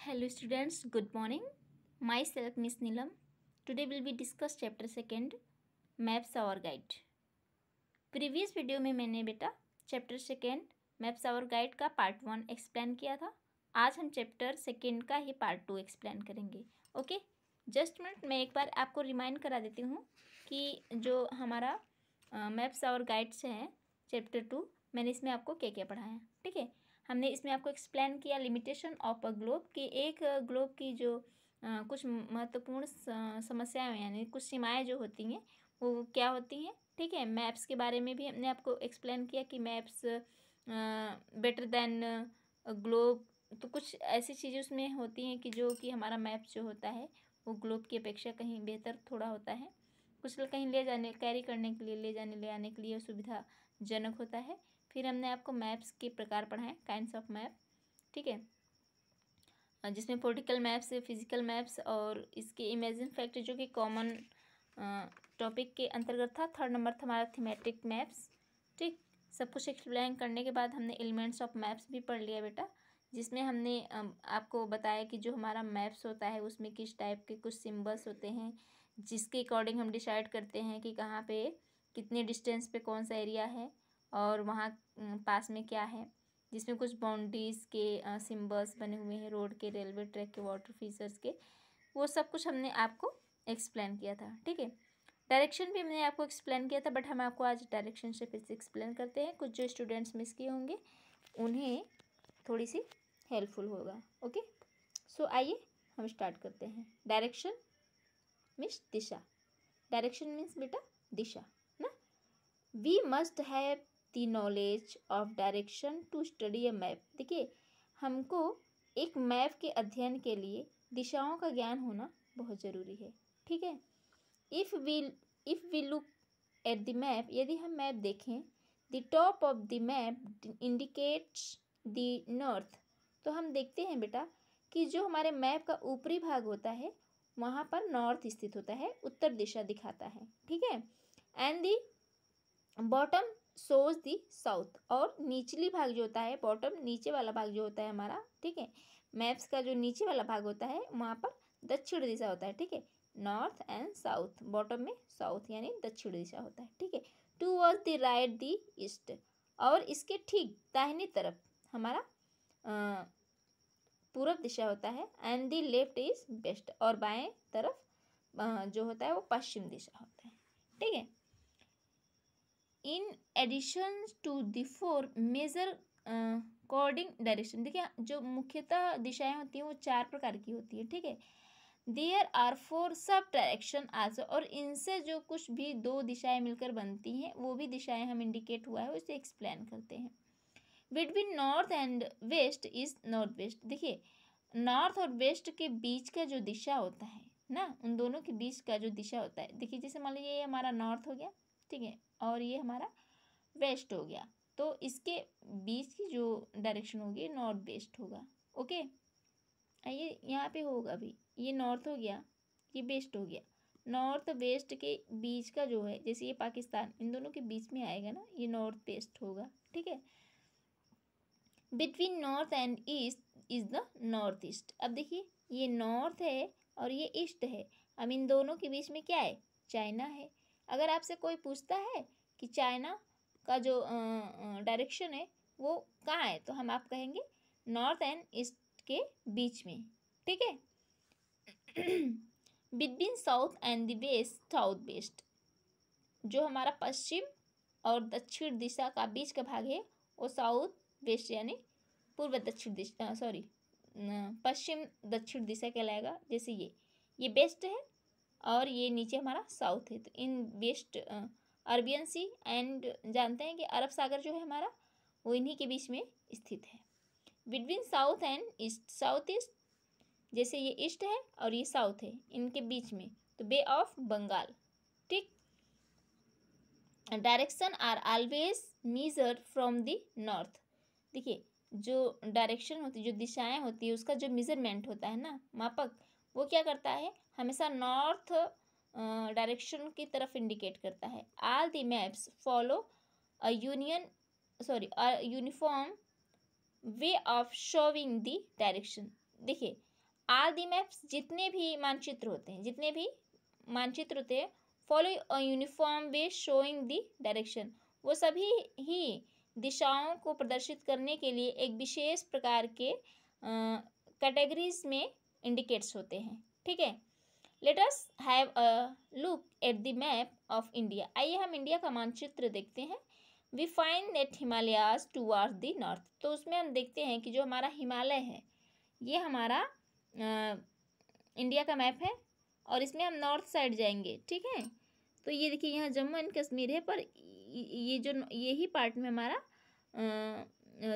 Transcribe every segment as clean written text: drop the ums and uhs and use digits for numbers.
Hello students, good morning. Myself Miss Nilam. Today will be discuss chapter 2 Maps Our Guide. Previous video में मैंने बेटा chapter 2 maps our guide का part 1 explain किया था। आज हम चैप्टर 2 का ही पार्ट 2 एक्सप्लेन करेंगे। ओके, जस्ट मिनट मैं एक बार आपको रिमाइंड करा देती हूँ कि जो हमारा मैप्स आवर गाइड्स है चैप्टर 2, मैंने इसमें आपको क्या क्या पढ़ाया। ठीक है, हमने इसमें आपको एक्सप्लेन किया लिमिटेशन ऑफ अ ग्लोब कि एक ग्लोब की जो कुछ महत्वपूर्ण समस्याएं यानी कुछ सीमाएं जो होती हैं वो क्या होती हैं। ठीक है, मैप्स के बारे में भी हमने आपको एक्सप्लेन किया कि मैप्स बेटर देन ग्लोब, तो कुछ ऐसी चीज़ें उसमें होती हैं कि जो कि हमारा मैप जो होता है वो ग्लोब की अपेक्षा कहीं बेहतर थोड़ा होता है। कुछ कहीं ले जाने कैरी करने के लिए ले आने के लिए सुविधाजनक होता है। फिर हमने आपको मैप्स के प्रकार पढ़ाए, काइंड्स ऑफ मैप। ठीक है, जिसमें पॉलिटिकल मैप्स, फिजिकल मैप्स और इसके इमेजिन फैक्ट जो कि कॉमन टॉपिक के अंतर्गत था। 3rd नंबर था हमारा थीमेटिक मैप्स। ठीक, सब कुछ एक्सप्लेन करने के बाद हमने एलिमेंट्स ऑफ मैप्स भी पढ़ लिया बेटा, जिसमें हमने आपको बताया कि जो हमारा मैप्स होता है उसमें किस टाइप के कुछ सिम्बल्स होते हैं जिसके अकॉर्डिंग हम डिसाइड करते हैं कि कहाँ पे कितने डिस्टेंस पे कौन सा एरिया है और वहाँ पास में क्या है, जिसमें कुछ बाउंड्रीज के सिम्बल्स बने हुए हैं, रोड के, रेलवे ट्रैक के, वाटर फीचर्स के, वो सब कुछ हमने आपको एक्सप्लेन किया था। ठीक है, डायरेक्शन भी हमने आपको एक्सप्लेन किया था, बट हम आपको आज डायरेक्शन से फिर से एक्सप्लेन करते हैं। कुछ जो स्टूडेंट्स मिस किए होंगे उन्हें थोड़ी सी हेल्पफुल होगा। ओके, सो आइए हम स्टार्ट करते हैं। डायरेक्शन मीन्स दिशा। डायरेक्शन मीन्स बेटा दिशा ना। We must have the knowledge of direction to study a map. देखिए, हमको एक मैप के अध्ययन के लिए दिशाओं का ज्ञान होना बहुत ज़रूरी है। ठीक है, if we look at the map, यदि हम मैप देखें, the top of the map indicates the north, तो हम देखते हैं बेटा कि जो हमारे मैप का ऊपरी भाग होता है वहाँ पर नॉर्थ स्थित होता है, उत्तर दिशा दिखाता है। ठीक है, and the bottom shows the south, और निचली भाग जो होता है, बॉटम नीचे वाला भाग जो होता है हमारा, ठीक है, मैप्स का जो नीचे वाला भाग होता है वहाँ पर दक्षिण दिशा होता है। ठीक है, नॉर्थ एंड साउथ, बॉटम में साउथ यानी दक्षिण दिशा होता है। ठीक है, towards the right the east, और इसके ठीक दाहिनी तरफ हमारा पूरब दिशा होता है, and the left is west, और बाएं तरफ जो होता है वो पश्चिम दिशा होता है। ठीक है, in addition to the 4 major coordinate direction, देखिए जो मुख्यतः दिशाएं होती हैं वो 4 प्रकार की होती है। ठीक है, there are 4 sub direction also, और इनसे जो कुछ भी 2 दिशाएं मिलकर बनती हैं वो भी दिशाएं हम इंडिकेट हुआ है उसे एक्सप्लेन करते हैं। Between north and west is north west. देखिए, नॉर्थ और वेस्ट के बीच का जो दिशा होता है ना, उन दोनों के बीच का जो दिशा होता है, देखिए जैसे मान लीजिए ये हमारा नॉर्थ हो गया, ठीक है, और ये हमारा वेस्ट हो गया, तो इसके बीच की जो डायरेक्शन होगी नॉर्थ वेस्ट होगा। ओके, ये यहाँ पे होगा भी, ये नॉर्थ हो गया, ये वेस्ट हो गया, नॉर्थ वेस्ट के बीच का जो है, जैसे ये पाकिस्तान, इन दोनों के बीच में आएगा ना, ये नॉर्थ वेस्ट होगा। ठीक है, between north and east is the north east. अब देखिए ये नॉर्थ है और ये ईस्ट है, अब इन दोनों के बीच में क्या है, चाइना है। अगर आपसे कोई पूछता है कि चाइना का जो डायरेक्शन है वो कहाँ है, तो हम आप कहेंगे नॉर्थ एंड ईस्ट के बीच में। ठीक है, between south and the west, south west, जो हमारा पश्चिम और दक्षिण दिशा का बीच का भाग है वो साउथ वेस्ट यानी पूर्व दक्षिण दिशा, सॉरी पश्चिम दक्षिण दिशा कहलाएगा। जैसे ये वेस्ट है और ये नीचे हमारा साउथ है, तो इन वेस्ट अरबियन सी एंड जानते हैं कि अरब सागर जो है हमारा वो इन्हीं के बीच में स्थित है। Between south and east, south east, जैसे ये ईस्ट है और ये साउथ है, इनके बीच में तो बे ऑफ बंगाल। ठीक, direction are always measured from the north. देखिए जो डायरेक्शन होती है, जो दिशाएं होती है, उसका जो मेजरमेंट होता है ना, मापक, वो क्या करता है, हमेशा नॉर्थ डायरेक्शन की तरफ इंडिकेट करता है। All the maps follow a uniform way of showing the direction. देखिए ऑल दी मैप्स, जितने भी मानचित्र होते हैं, follow a uniform way showing the direction, वो सभी ही दिशाओं को प्रदर्शित करने के लिए एक विशेष प्रकार के कैटेगरीज में इंडिकेट्स होते हैं। ठीक है, let us have a look at the map of India. आइए हम इंडिया का मानचित्र देखते हैं। We find that Himalayas towards the north, तो उसमें हम देखते हैं कि जो हमारा हिमालय है ये हमारा इंडिया का मैप है और इसमें हम नॉर्थ साइड जाएंगे। ठीक है, तो ये देखिए यहाँ जम्मू एंड कश्मीर है, पर ये जो यही पार्ट में हमारा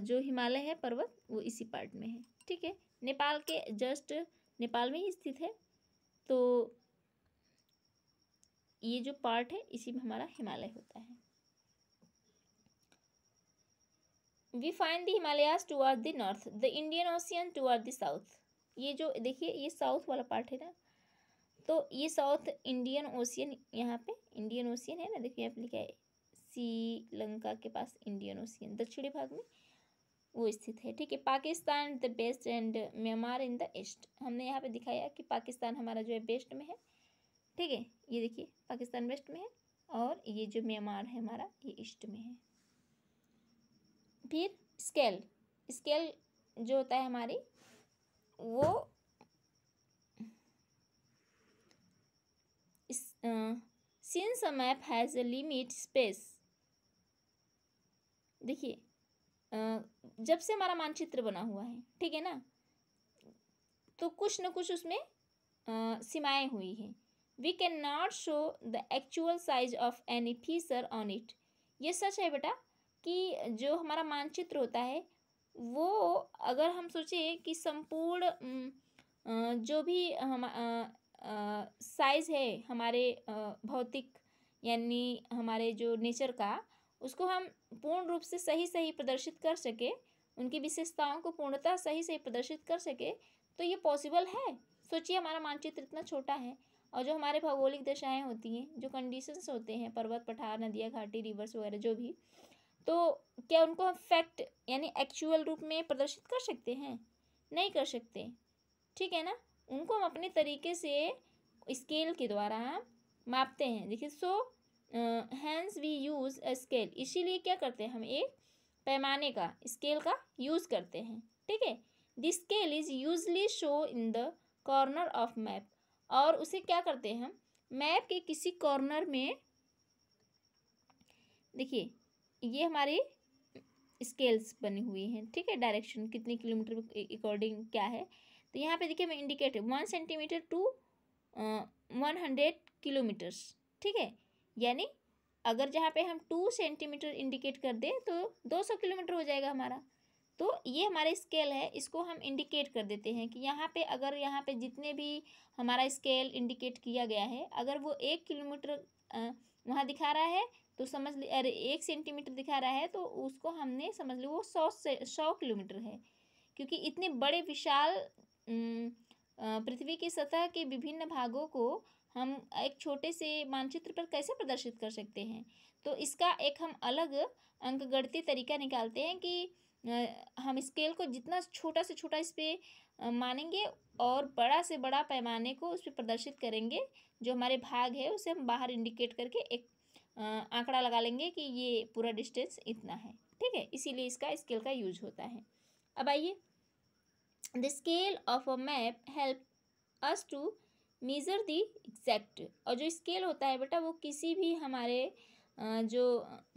जो हिमालय है पर्वत वो इसी पार्ट में है। ठीक है, नेपाल के जस्ट नेपाल में ही स्थित है, तो ये जो पार्ट है इसी में हमारा हिमालय होता है। We find the Himalayas toward the north, the Indian ocean toward the south. ये जो देखिए ये साउथ वाला पार्ट है ना, तो ये साउथ इंडियन ओशियन, यहाँ पे इंडियन ओशियन है ना, देखिए यहाँ पे लिखा है श्रीलंका के पास इंडियन ओशियन दक्षिणी भाग में वो स्थित है। ठीक है, Pakistan the west and Myanmar in the east, हमने यहाँ पे दिखाया कि पाकिस्तान हमारा जो है वेस्ट में है। ठीक है, ये देखिए पाकिस्तान वेस्ट में है और ये जो म्यांमार है हमारा ये ईस्ट में है। फिर स्केल, स्केल जो होता है हमारी वो since a map has a limit space, देखिए जब से हमारा मानचित्र बना हुआ है, ठीक है ना, तो कुछ न कुछ उसमें सीमाएं हुई हैं। We can not show the actual size of any feature on it. ये सच है बेटा कि जो हमारा मानचित्र होता है वो अगर हम सोचें कि संपूर्ण जो भी हम साइज है हमारे भौतिक यानी हमारे जो नेचर का, उसको हम पूर्ण रूप से सही प्रदर्शित कर सके, उनकी विशेषताओं को पूर्णतः सही प्रदर्शित कर सके, तो ये पॉसिबल है। सोचिए हमारा मानचित्र इतना छोटा है और जो हमारे भौगोलिक दशाएं होती हैं, जो कंडीशंस होते हैं, पर्वत पठार नदियाँ घाटी रिवर्स वगैरह जो भी, तो क्या उनको हम फैक्ट यानी एक्चुअल रूप में प्रदर्शित कर सकते हैं? नहीं कर सकते। ठीक है ना, उनको हम अपने तरीके से स्केल के द्वारा मापते हैं। देखिए so hence we use a scale, इसीलिए क्या करते हैं हम एक पैमाने का स्केल का यूज़ करते हैं। ठीक है, this scale is usually show in the corner of map, और उसे क्या करते हैं हम मैप के किसी कॉर्नर में, देखिए ये हमारे स्केल्स बनी हुई हैं। ठीक है, डायरेक्शन कितने किलोमीटर के अकॉर्डिंग क्या है, तो यहाँ पे देखिए मैं इंडिकेट 1 सेंटीमीटर टू 100 किलोमीटर्स। ठीक है, यानी अगर जहाँ पे हम 2 सेंटीमीटर इंडिकेट कर दें तो 200 किलोमीटर हो जाएगा हमारा। तो ये हमारा स्केल है, इसको हम इंडिकेट कर देते हैं कि यहाँ पे अगर यहाँ पे जितने भी हमारा स्केल इंडिकेट किया गया है, अगर वो 1 किलोमीटर वहाँ दिखा रहा है तो समझ ली, अरे 1 सेंटीमीटर दिखा रहा है तो उसको हमने समझ ली वो 100 किलोमीटर है, क्योंकि इतने बड़े विशाल पृथ्वी की सतह के विभिन्न भागों को हम एक छोटे से मानचित्र पर कैसे प्रदर्शित कर सकते हैं। तो इसका एक हम अलग अंकगणितीय तरीका निकालते हैं कि हम स्केल को जितना छोटा से छोटा इस पर मानेंगे और बड़ा से बड़ा पैमाने को उस पर प्रदर्शित करेंगे, जो हमारे भाग है उसे हम बाहर इंडिकेट करके एक आंकड़ा लगा लेंगे कि ये पूरा डिस्टेंस इतना है। ठीक है, इसीलिए इसका स्केल का यूज होता है। अब आइए, the scale of a map help us to measure the exact, और जो स्केल होता है बेटा वो किसी भी हमारे जो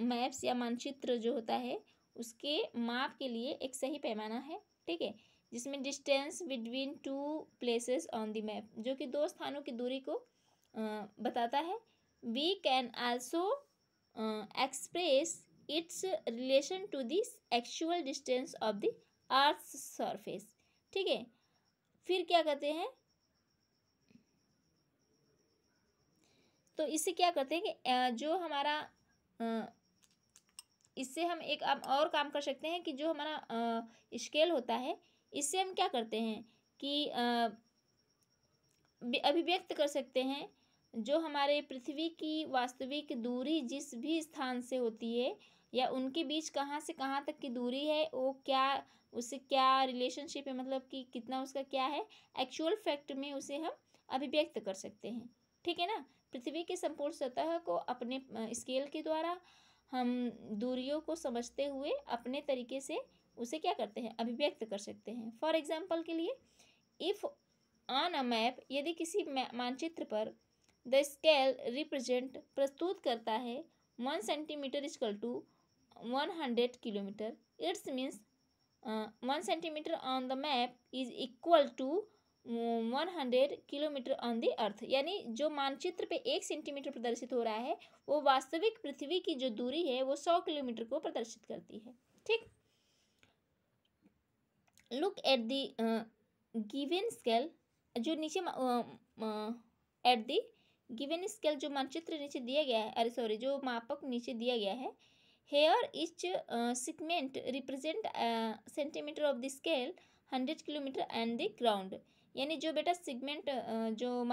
मैप्स या मानचित्र जो होता है उसके माप के लिए एक सही पैमाना है। ठीक है, जिसमें distance between 2 places on the map, जो कि 2 स्थानों की दूरी को बताता है। We can also express its relation to this actual distance of the earth surface. ठीक है, फिर क्या कहते हैं, तो इससे क्या करते हैं कि जो हमारा इससे हम एक और काम कर सकते हैं कि जो हमारा स्केल होता है इससे हम क्या करते हैं कि अभिव्यक्त कर सकते हैं जो हमारे पृथ्वी की वास्तविक दूरी जिस भी स्थान से होती है या उनके बीच कहाँ से कहाँ तक की दूरी है, वो क्या, उससे क्या रिलेशनशिप है, मतलब कि कितना उसका क्या है, एक्चुअल फैक्ट में उसे हम अभिव्यक्त कर सकते हैं। ठीक है ना। पृथ्वी की संपूर्ण सतह को अपने स्केल के द्वारा हम दूरियों को समझते हुए अपने तरीके से उसे क्या करते हैं, अभिव्यक्त कर सकते हैं। फॉर एग्जाम्पल के लिए, इफ ऑन अ मैप, यदि किसी मानचित्र पर द स्केल रिप्रेजेंट प्रस्तुत करता है 1 centimetre equal to 100 kilometre, its means 1 centimetre on the map is equal to 100 kilometre on the earth. यानी जो मानचित्र पे 1 सेंटीमीटर प्रदर्शित हो रहा है, वो वास्तविक पृथ्वी की जो दूरी है वो 100 किलोमीटर को प्रदर्शित करती है। ठीक। Look at the given scale, जो नीचे एट द गिवन स्केल, जो मानचित्र नीचे दिया गया है, अरे सॉरी, जो मापक नीचे दिया गया है, here each segment represent centimetre of the scale 100 kilometre and the ground. यानी जो बेटा सेगमेंट जो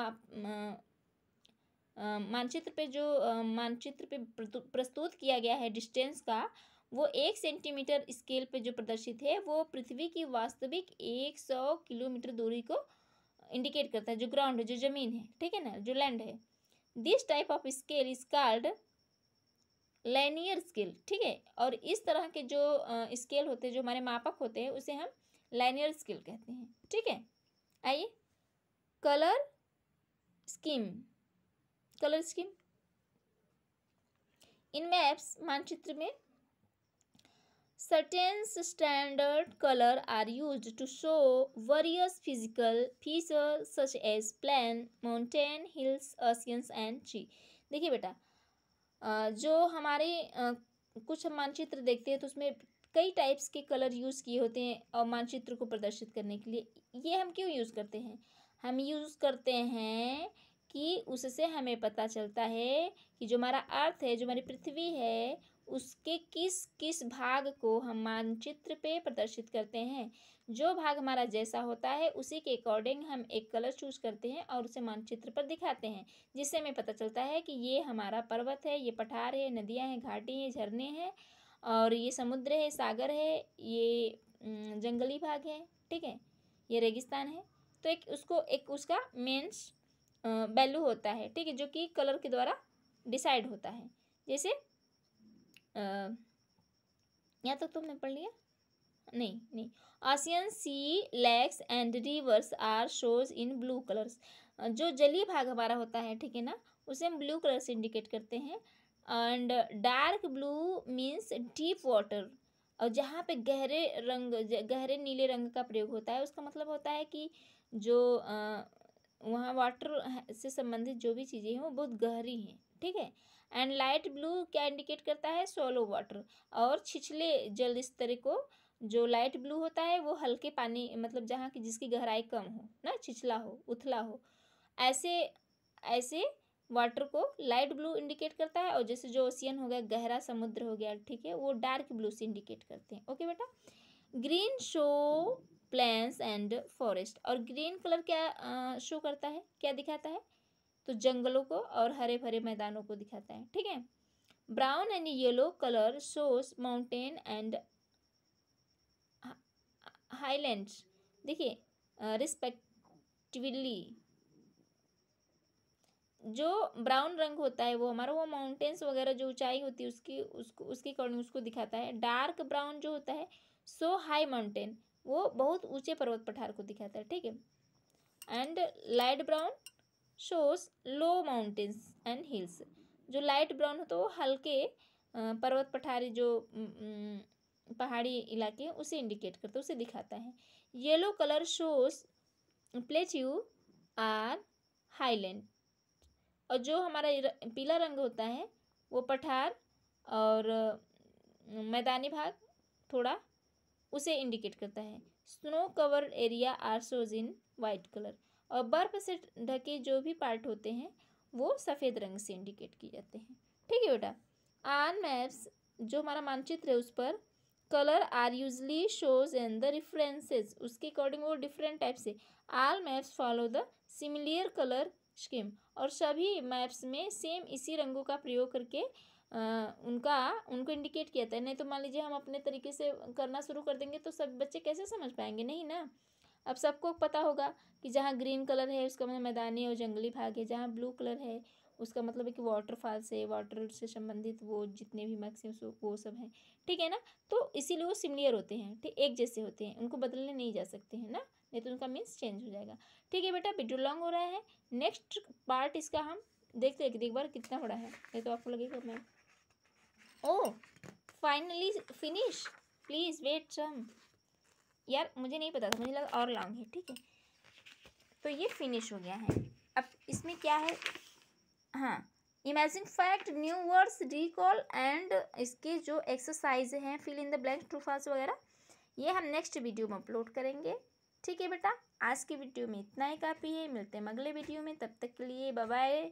मानचित्र पे प्रस्तुत किया गया है डिस्टेंस का, वो 1 सेंटीमीटर स्केल पे जो प्रदर्शित है वो पृथ्वी की वास्तविक 100 किलोमीटर दूरी को इंडिकेट करता है, जो ग्राउंड है, जो जमीन है, ठीक है ना, जो लैंड है। This type of scale is called linear scale. ठीक है। और इस तरह के जो स्केल होते हैं, जो हमारे मापक होते हैं, उसे हम लाइनियर स्केल कहते हैं। ठीक है। आइए, colour scheme. Colour scheme in maps, मानचित्र में certain standard color are used to show various physical features such as plain, mountain, hills, oceans and tree। देखिए बेटा, जो हमारे कुछ हम मानचित्र देखते हैं तो उसमें कई टाइप्स के कलर यूज़ किए होते हैं और मानचित्र को प्रदर्शित करने के लिए। ये हम क्यों यूज़ करते हैं? हम यूज़ करते हैं कि उससे हमें पता चलता है कि जो हमारा अर्थ है, जो हमारी पृथ्वी है, उसके किस किस भाग को हम मानचित्र पे प्रदर्शित करते हैं। जो भाग हमारा जैसा होता है उसी के अकॉर्डिंग हम एक कलर चूज करते हैं और उसे मानचित्र पर दिखाते हैं, जिससे हमें पता चलता है कि ये हमारा पर्वत है, ये पठार है, नदियाँ हैं, घाटी हैं, झरने हैं, और ये समुद्र है, सागर है, ये जंगली भाग है, ठीक है, ये रेगिस्तान है। तो एक उसका मेंस वैल्यू होता है, ठीक है, जो कि कलर के द्वारा डिसाइड होता है। जैसे यहाँ तक तो हमने पढ़ लिया, नहीं, ocean, sea, lakes and rivers are shows in blue colours. जो जलीय भाग हमारा होता है, ठीक है ना, उसे हम ब्लू कलर से इंडिकेट करते हैं। And dark blue means deep water, और जहाँ पे गहरे नीले रंग का प्रयोग होता है, उसका मतलब होता है कि जो वहाँ वाटर से संबंधित जो भी चीज़ें हैं वो बहुत गहरी हैं, ठीक है। एंड लाइट ब्लू क्या इंडिकेट करता है? सॉलो वाटर, और छिछले जल स्तर को, जो लाइट ब्लू होता है वो हल्के पानी, मतलब जहाँ की जिसकी गहराई कम हो ना, छिछला हो, उथला हो, ऐसे ऐसे वाटर को लाइट ब्लू इंडिकेट करता है। और जैसे जो ओशियन हो गया, गहरा समुद्र हो गया, ठीक है, वो डार्क ब्लू से इंडिकेट करते हैं। ओके बेटा। Green show plains and forest, और ग्रीन कलर क्या शो करता है, क्या दिखाता है? तो जंगलों को और हरे भरे मैदानों को दिखाता है, ठीक है। Brown and yellow colour shows mountain and highlands. देखिए, रिस्पेक्टिवली जो ब्राउन रंग होता है वो हमारा, वो माउंटेन्स वगैरह जो ऊंचाई होती है उसकी अकॉर्डिंग उसको दिखाता है। डार्क ब्राउन जो होता है, सो हाई माउंटेन, वो बहुत ऊंचे पर्वत पठार को दिखाता है, ठीक है। And light brown shows low mountains and hills. जो लाइट ब्राउन होता है वो हल्के पर्वत पठारी, जो पहाड़ी इलाके हैं, उसे इंडिकेट करता है, उसे दिखाता है। Yellow colour shows plateau or highland, और जो हमारा पीला रंग होता है वो पठार और मैदानी भाग थोड़ा, उसे इंडिकेट करता है। Snow covered area are shows in white colour, और बर्फ से ढके जो भी पार्ट होते हैं वो सफ़ेद रंग से इंडिकेट किए जाते हैं, ठीक है बेटा। ऑन मैप्स, जो हमारा मानचित्र है उस पर colour are usually shows and the references, उसके अकॉर्डिंग वो डिफरेंट टाइप से। All maps follow the similar colour scheme, और सभी मैप्स में सेम इसी रंगों का प्रयोग करके उनको इंडिकेट किया था। नहीं तो मान लीजिए हम अपने तरीके से करना शुरू कर देंगे तो सब बच्चे कैसे समझ पाएंगे, नहीं ना। अब सबको पता होगा कि जहाँ ग्रीन कलर है उसका मतलब मैदानी और जंगली भाग है, जहाँ ब्लू कलर है उसका मतलब है कि वाटरफॉल से, वाटर से संबंधित वो जितने भी मैक्सिमम वो सब हैं, ठीक है ना। तो इसीलिए वो सिमिलियर होते हैं, ठीक, एक जैसे होते हैं, उनको बदलने नहीं जा सकते हैं ना, नहीं तो उनका मीन्स चेंज हो जाएगा। ठीक है बेटा, वीडियो लॉन्ग हो रहा है, नेक्स्ट पार्ट इसका हम देखते हैं कि एक बार कितना बड़ा है। नहीं तो आपको लगेगा मैं oh finally finish, please wait some. यार मुझे नहीं पता था, मुझे लगा और लॉन्ग है, ठीक है। तो ये फिनिश हो गया है। अब इसमें क्या है, हाँ, imagine fact, new words, recall and इसके जो एक्सरसाइज हैं, fill in the blank, true false वगैरह, ये हम नेक्स्ट वीडियो में अपलोड करेंगे। ठीक है बेटा, आज की वीडियो में इतना ही काफ़ी है, मिलते हैं अगले वीडियो में, तब तक के लिए बाय बाय।